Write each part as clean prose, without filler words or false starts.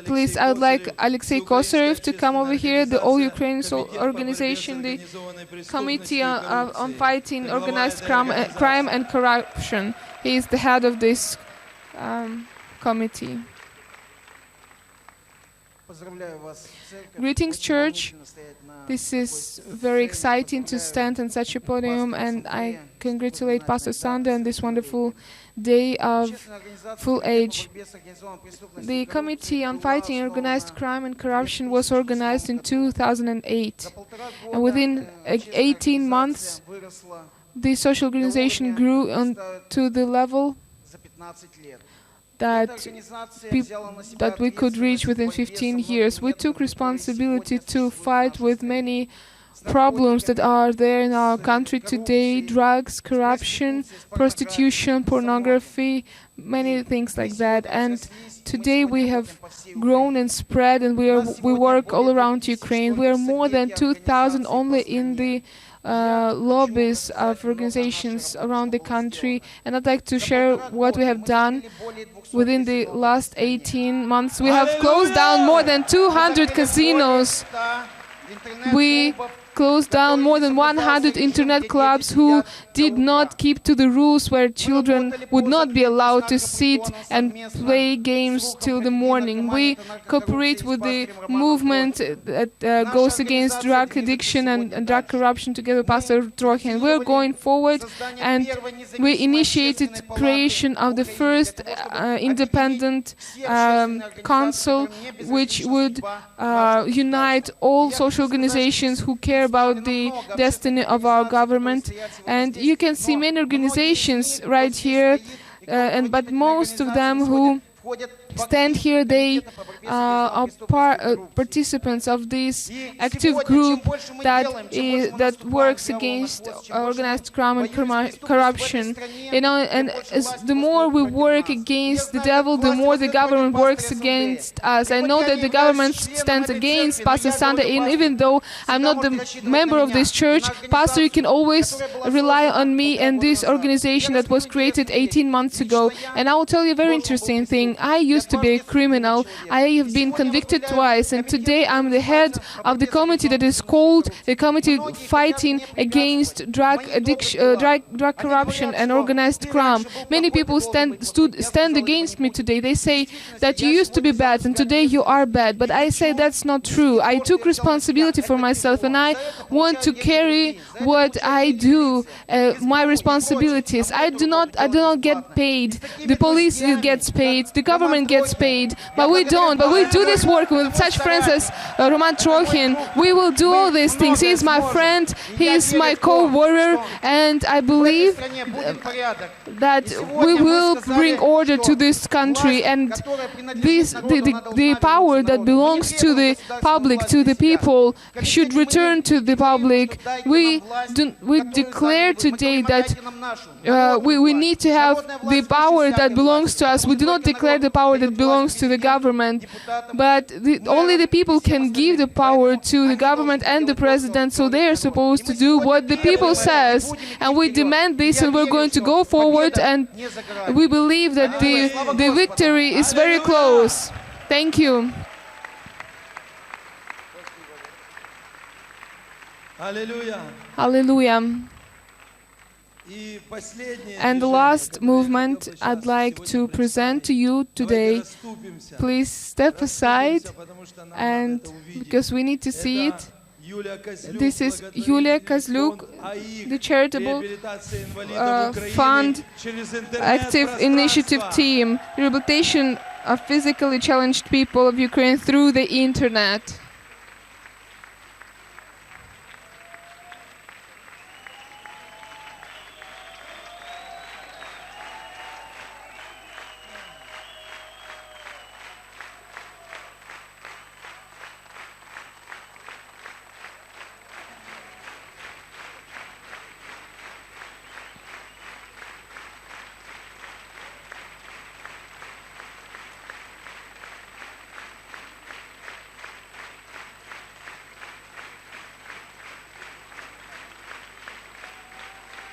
Please, I would like Alexei Kosarev to come over here, the All Ukraine Organization, the Committee on Fighting Organized Crime and Corruption. He is the head of this committee. Greetings, Church. This is very exciting to stand on such a podium, and I congratulate Pastor Sander on this wonderful day of full age. The Committee on Fighting Organized Crime and Corruption was organized in 2008, and within 18 months, the social organization grew to the level that we could reach within 15 years. We took responsibility to fight with many problems that are there in our country today: drugs, corruption, prostitution, pornography, many things like that. And today we have grown and spread, and we work all around Ukraine. We are more than 2,000 only in the lobbies of organizations around the country, and I'd like to share what we have done within the last 18 months. We have closed down more than 200 casinos. We closed down more than 100 internet clubs who did not keep to the rules, where children would not be allowed to sit and play games till the morning. We cooperate with the movement that goes against drug addiction and drug corruption together with Pastor Trochin. We're going forward, and we initiated creation of the first independent council, which would unite all social organizations who care about the destiny of our government. And you can see many organizations right here, but most of them who stand here, they are participants of this active group that works against organized crime and corruption. You know, and the more we work against the devil, the more the government works against us. I know that the government stands against Pastor Sander, and even though I'm not the member of this church, Pastor, you can always rely on me and this organization that was created 18 months ago. And I will tell you a very interesting thing. I used to be a criminal. I have been convicted twice, and today I'm the head of the committee that is called the Committee Fighting Against Drug Addiction, drug Corruption and Organized Crime. Many people stand against me today. They say that you used to be bad and today you are bad, but I say that's not true. I took responsibility for myself, and I want to carry what I do, my responsibilities. I do not get paid. The police gets paid. The government gets paid, but we don't. But we do this work with such friends as Roman Trochin. We will do all these things. He is my friend, he is my co-warrior, and I believe that we will bring order to this country, and the power that belongs to the public, to the people, should return to the public. We declare today that we need to have the power that belongs to us. We do not declare the power that belongs to the government, but only the people can give the power to the government and the president, so they are supposed to do what the people says, and we demand this, and we're going to go forward, and we believe that the victory is very close. Thank you. Hallelujah. Hallelujah. And the last movement I'd like to present to you today. Please step aside, and because we need to see it. This is Yulia Kozlyuk, the charitable fund active initiative team, rehabilitation of physically challenged people of Ukraine through the internet.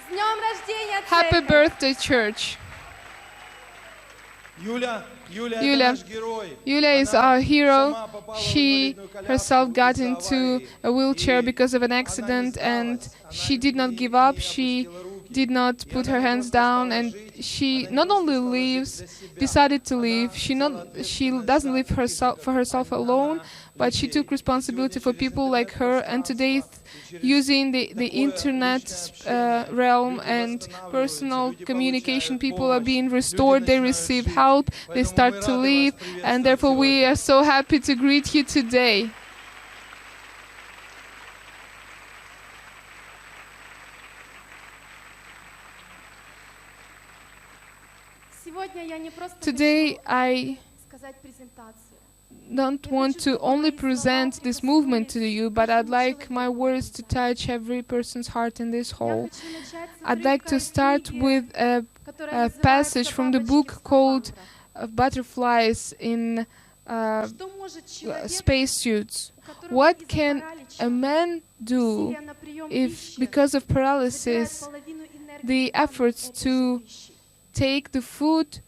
С днем рождения, Happy birthday, church. Yulia is our hero. She herself got into a wheelchair because of an accident, and she did not give up. She did not put her hands down, and she not only decided to live. She doesn't live for herself alone, but she took responsibility for people like her. And today, using the internet realm and personal communication, people are being restored. They receive help. They start to live, and therefore we are so happy to greet you today. Today I don't want to only present this movement to you, but I'd like my words to touch every person's heart in this hall. I'd like to start with a passage from the book called Butterflies in Spacesuits. What can a man do if, because of paralysis, the efforts to take the food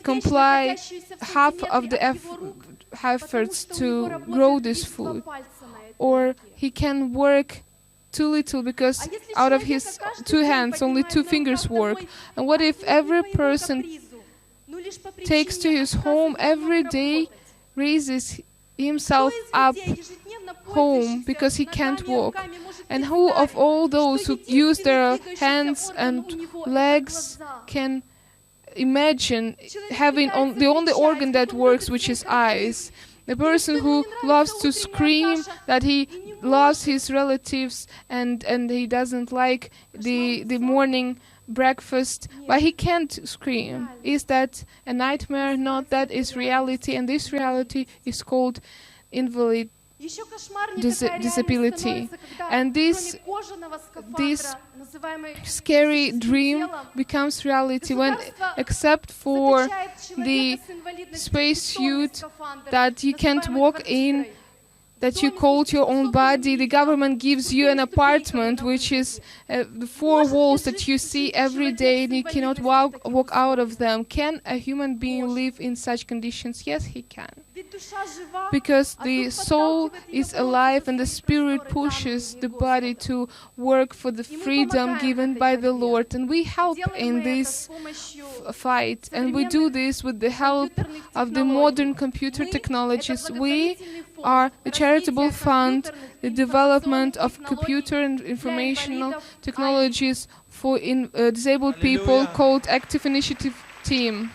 comply half of the efforts to grow this food, or he can work too little because out of his 2 hands only 2 fingers work? And what if every person takes to his home every day, raises himself up home because he can't walk? And who of all those who use their hands and legs can imagine having the only organ that works, which is eyes? The person who loves to scream that he loves his relatives and he doesn't like the morning breakfast, but he can't scream. Is that a nightmare? Not, that is reality, and this reality is called invalid disability. And this scary dream becomes reality when, except for the spacesuit that you can't walk in, that you called your own body, the government gives you an apartment which is the 4 walls that you see every day, and you cannot walk out of them. Can a human being live in such conditions? Yes, he can. Because the soul is alive and the spirit pushes the body to work for the freedom given by the Lord. And we help in this fight. And we do this with the help of the modern computer technologies. We are the charitable fund, the development of computer and informational technologies for disabled people, called Active Initiative Team.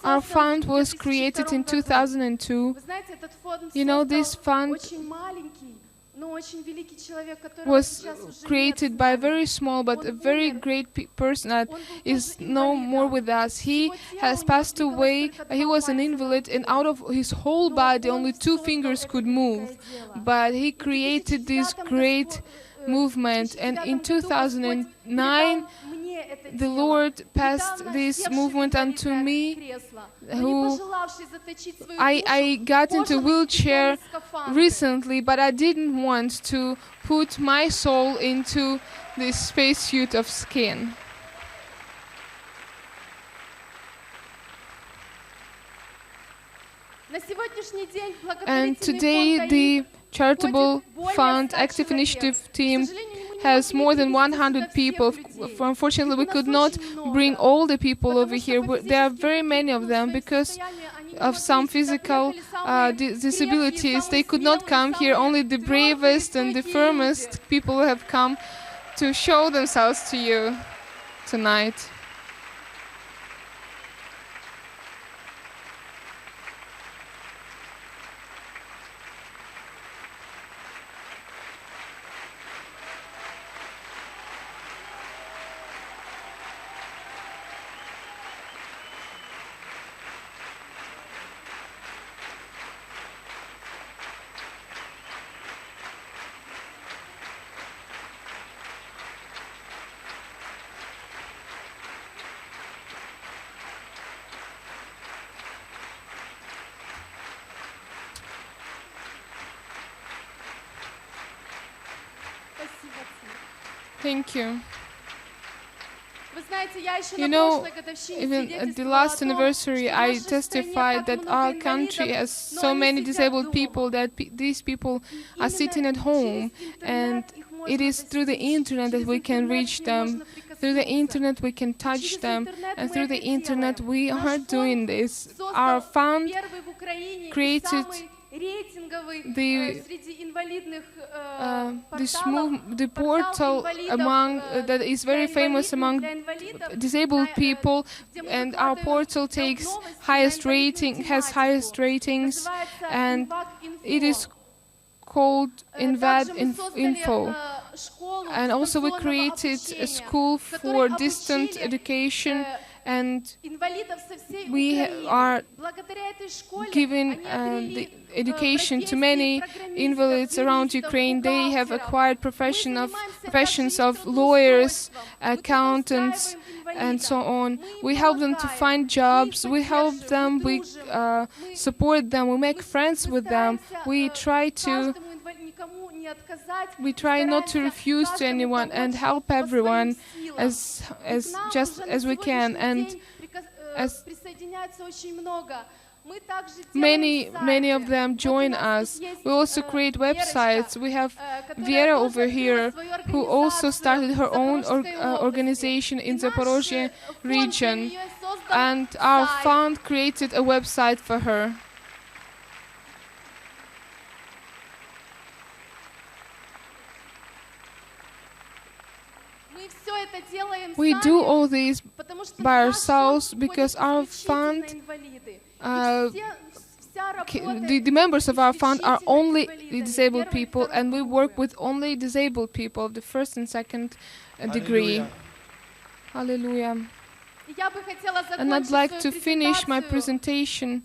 Our fund was created in 2002. You know, this fund was created by a very small but a very great person that is no more with us. He has passed away. He was an invalid, and out of his whole body only 2 fingers could move. But he created this great movement, and in 2009 the Lord passed this movement unto me, who I got into a wheelchair recently, but I didn't want to put my soul into this spacesuit of skin. And today the charitable fund Active Initiative Team has more than 100 people. Unfortunately, we could not bring all the people over here. There are very many of them because of some physical disabilities. They could not come here. Only the bravest and the firmest people have come to show themselves to you tonight. Thank you. You know, even at the last anniversary, I testified that our country has so many disabled people that these people are sitting at home, and it is through the internet that we can reach them. Through the internet we can touch them, and through the internet we are doing this. Our fund created the portal among that is very famous among disabled people, and our portal has highest ratings, and it is called Info. And also we created a school for distant education, and we are giving the education to many invalids around Ukraine. They have acquired professions of lawyers, accountants, and so on. We help them to find jobs. We help them. We support them. We make friends with them. We try not to refuse to anyone and help everyone as we can. And as many of them join us. We also create websites. We have Vera over here, who also started her own organization in Zaporozhye region, and our fund created a website for her. We do all this by ourselves because our fund, the members of our fund are only disabled people, and we work with only disabled people of the first and second degree. Hallelujah. And I'd like to finish my presentation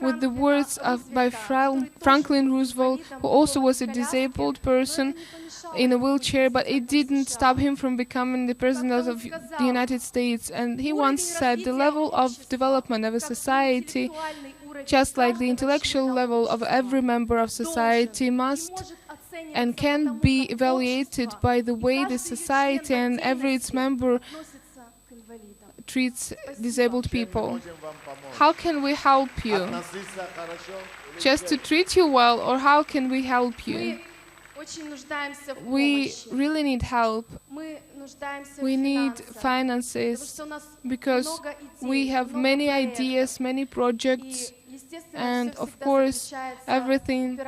with the words by Franklin Roosevelt, who also was a disabled person in a wheelchair, but it didn't stop him from becoming the president of the United States. And he once said, the level of development of a society, just like the intellectual level of every member of society, must and can be evaluated by the way the society and every its member treats disabled people. How can we help you? Just to treat you well, or how can we help you? We really need help. We need finances because we have many ideas, many projects, and of course everything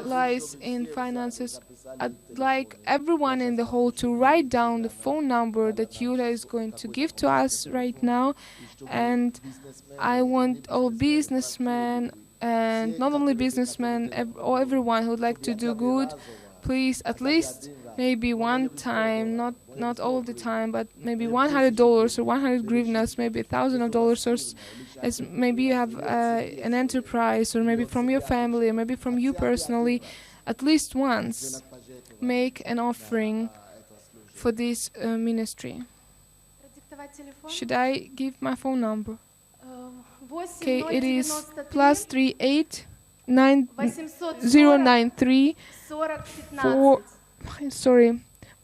lies in finances. I'd like everyone in the hall to write down the phone number that Yulia is going to give to us right now, and I want all businessmen, and not only businessmen, everyone who would like to do good, please, at least maybe one time, not all the time, but maybe $100 or 100 hryvnias, maybe $1,000, or as maybe you have an enterprise, or maybe from your family, or maybe from you personally, at least once make an offering for this ministry. Should I give my phone number? Okay, it is +38 9093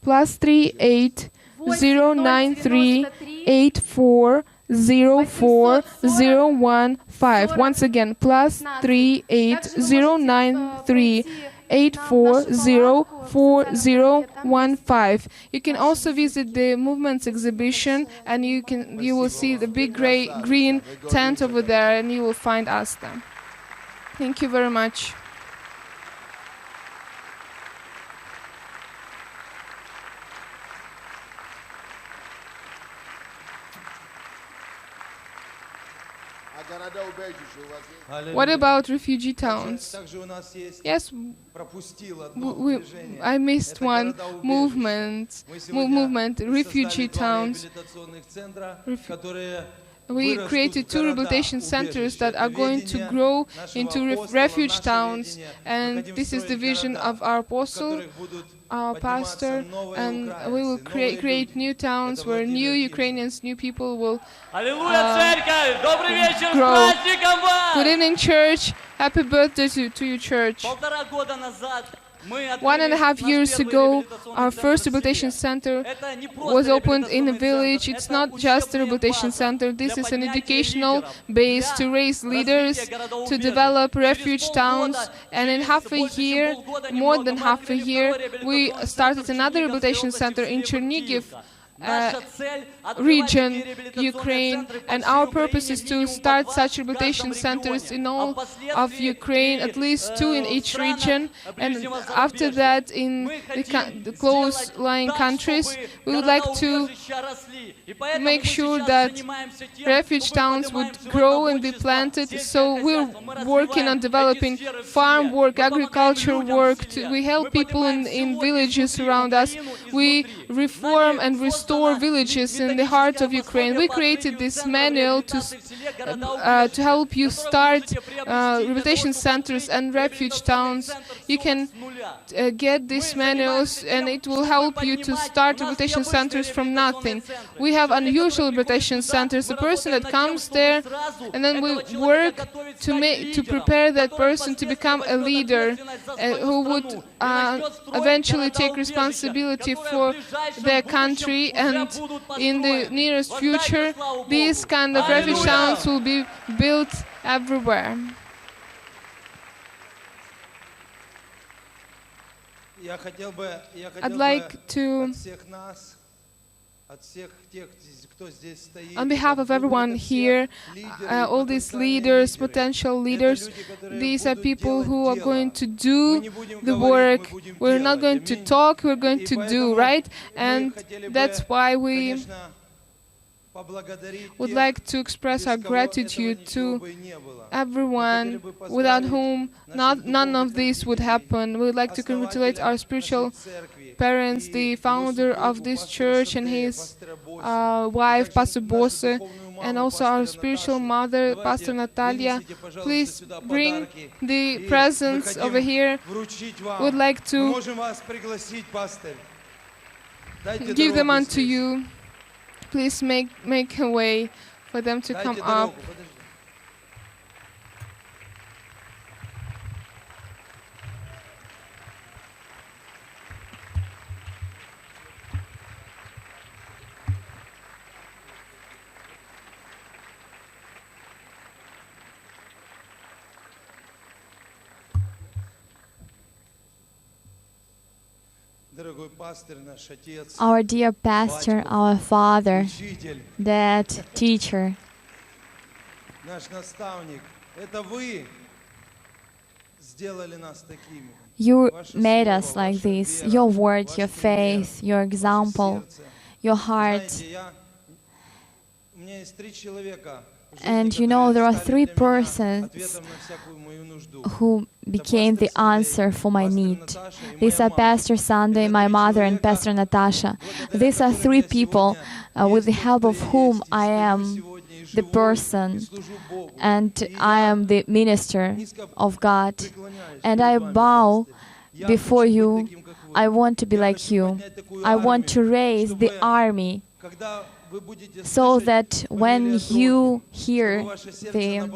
+38 093 8404 Once again, +38 093 8404 You can also visit the movements exhibition, and you will see the big green tent over there, and you will find us there. Thank you very much. What about refugee towns? Yes, I missed one movement, refugee towns. We created 2 rehabilitation centers that are going to grow into refuge towns, and this is the vision of our apostle, our pastor, and we will create new towns where new Ukrainians, new people will grow. Good evening, church. Happy birthday to you, church. 1,5 года назад 1.5 years ago, our first rehabilitation center was opened in a village. It's not just a rehabilitation center. This is an educational base to raise leaders, to develop refuge towns. And in half a year, more than half a year, we started another rehabilitation center in Chernigiv region, Ukraine, and our purpose is to start such rehabilitation centers in all of Ukraine, at least 2 in each region, and after that in the close lying countries. We would like to make sure that refuge towns would grow and be planted, so we're working on developing farm work, agriculture work. We help people in villages around us. We reform and restore villages in the heart of Ukraine. We created this manual to help you start rehabilitation centers and refuge towns. You can get these manuals and it will help you to start rehabilitation centers from nothing. We have unusual rehabilitation centers. The person that comes there, and then we work to prepare that person to become a leader who would eventually take responsibility for their country, and in the nearest future these kind of refuge towns will be built everywhere. I'd like to, on behalf of everyone here, all these leaders, potential leaders, these are people who are going to do the work. We're not going to talk, we're going to do, right? And that's why we would like to express our gratitude to everyone without whom none of this would happen. We would like to congratulate our spiritual parents, the founder of this church and his wife, Pastor Bose, and also our spiritual mother, Pastor Natalia. Please bring the presents over here. We would like to give them unto you. Please make a way for them to come up. Our dear pastor, our father, that teacher, you made us like this. Your word, your faith, your example, your heart. And you know, there are 3 persons who became the answer for my need. These are Pastor Sunday, my mother, and Pastor Natasha. These are 3 people with the help of whom I am the person and I am the minister of God. And I bow before you. I want to be like you. I want to raise the army, so that when you hear the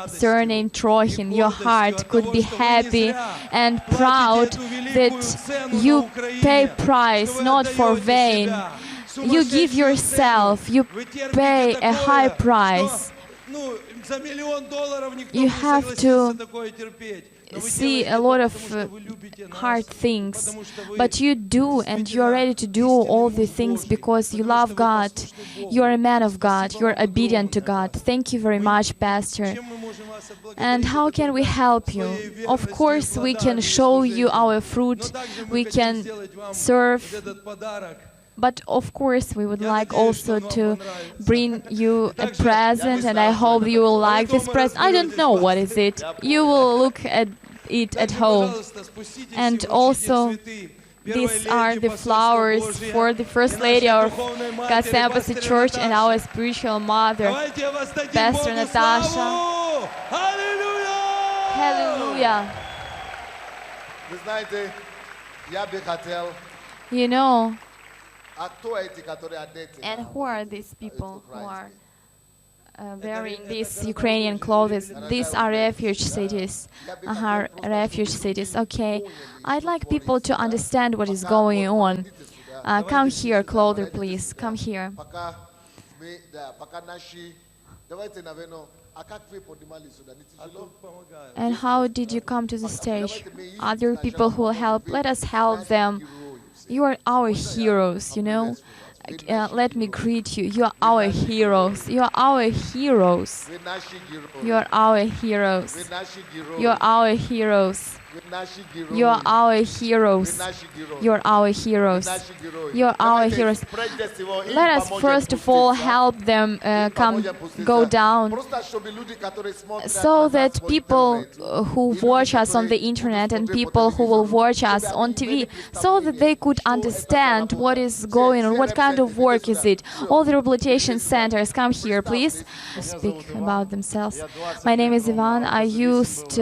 surname Trochin, your heart could be happy and proud that you pay price not for vain. You give yourself, you pay a high price. You have to see a lot of hard things, but you do, and you are ready to do all the things because you love God. You are a man of God. You are obedient to God. Thank you very much, Pastor. And how can we help you? Of course, we can show you our fruit. We can serve. But of course, we would like also to bring you a present, and I hope you will like this present. I don't know what is it. You will look at it at home. And also, these are the flowers for the First Lady of God's Embassy Church and our spiritual mother, Pastor Natasha. Hallelujah. You know, and who are these people who are wearing these Ukrainian clothes. These are refuge cities. Refuge cities. Okay. I'd like people to understand what is going on. Come here, Clother, please. Come here. And how did you come to the stage? Other people who will help, let us help them. You are our heroes, you know. Let me greet you. You are our heroes. You are our heroes. You are our heroes. You are our heroes. You are our heroes. You are our heroes. You are our heroes. Let us first of all help them go down, so that people who watch us on the internet and people who will watch us on TV, so that they could understand what is going on, what kind of work is it. All the rehabilitation centers, come here, please. Speak about themselves. My name is Ivan. I used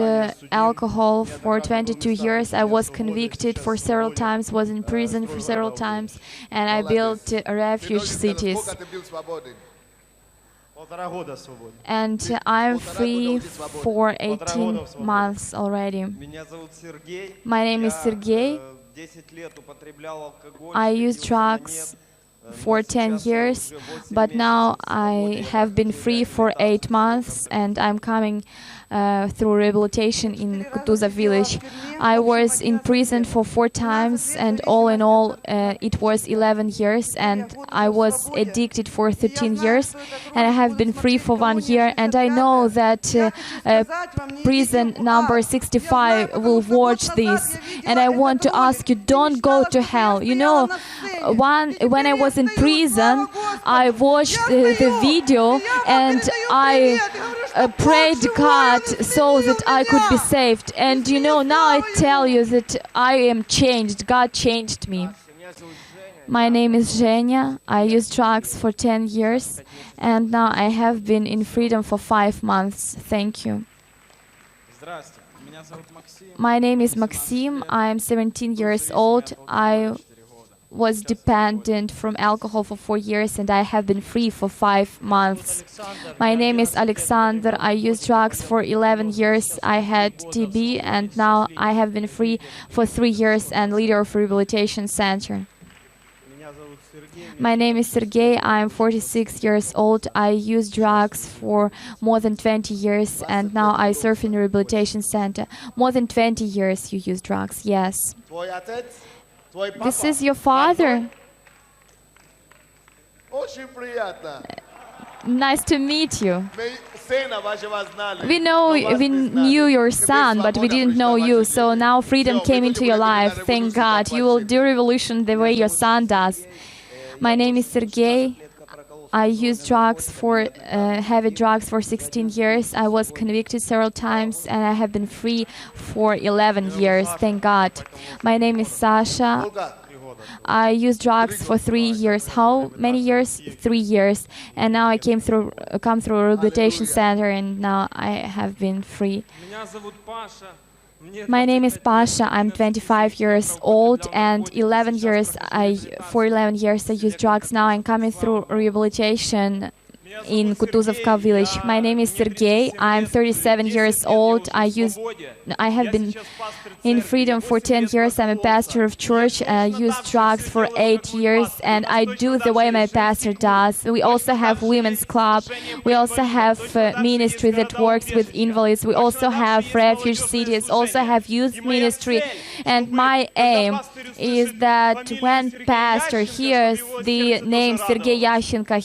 alcohol for 22 years. I was convicted for several times, was in prison for several times, and I built refuge cities. And I'm free for 18 months already. My name is Sergey. I used drugs for 10 years, but now I have been free for 8 months, and I'm coming through rehabilitation in Kutuzov village. I was in prison for 4 times, and all in all it was 11 years, and I was addicted for 13 years, and I have been free for 1 year, and I know that prison number 65 will watch this, and I want to ask you, don't go to hell. You know, when I was in prison, I watched the video, and I prayed God so that I could be saved. And you know, now I tell you that I am changed. God changed me. My name is Zhenya. I used drugs for 10 years, and now I have been in freedom for 5 months. Thank you. My name is Maxim. I am 17 years old. I was dependent from alcohol for 4 years, and I have been free for 5 months. My name is Alexander. I used drugs for 11 years. I had TB, and now I have been free for 3 years and leader of rehabilitation center. My name is Sergey. I am 46 years old. I used drugs for more than 20 years, and now I serve in a rehabilitation center. More than 20 years you use drugs, yes. This is your father. Nice to meet you. We knew your son, but we didn't know you. So now freedom came into your life. Thank God. You will do revolution the way your son does. My name is Sergey. I used drugs for heavy drugs for 16 years. I was convicted several times, and I have been free for 11 years. Thank God. My name is Sasha. I used drugs for 3 years. How many years? 3 years. And now I come through a rehabilitation center, and now I have been free. My name is Pasha. I'm 25 years old, and for 11 years I used drugs. Now I'm coming through rehabilitation in Kutuzovka village. My name is Sergey. I'm 37 years old. I have been in freedom for 10 years. I'm a pastor of church. I used drugs for 8 years, and I do the way my pastor does. We also have women's club. We also have ministry that works with invalids. We also have refuge cities, also have youth ministry. And my aim is that when pastor hears the name Sergey Yashchenko,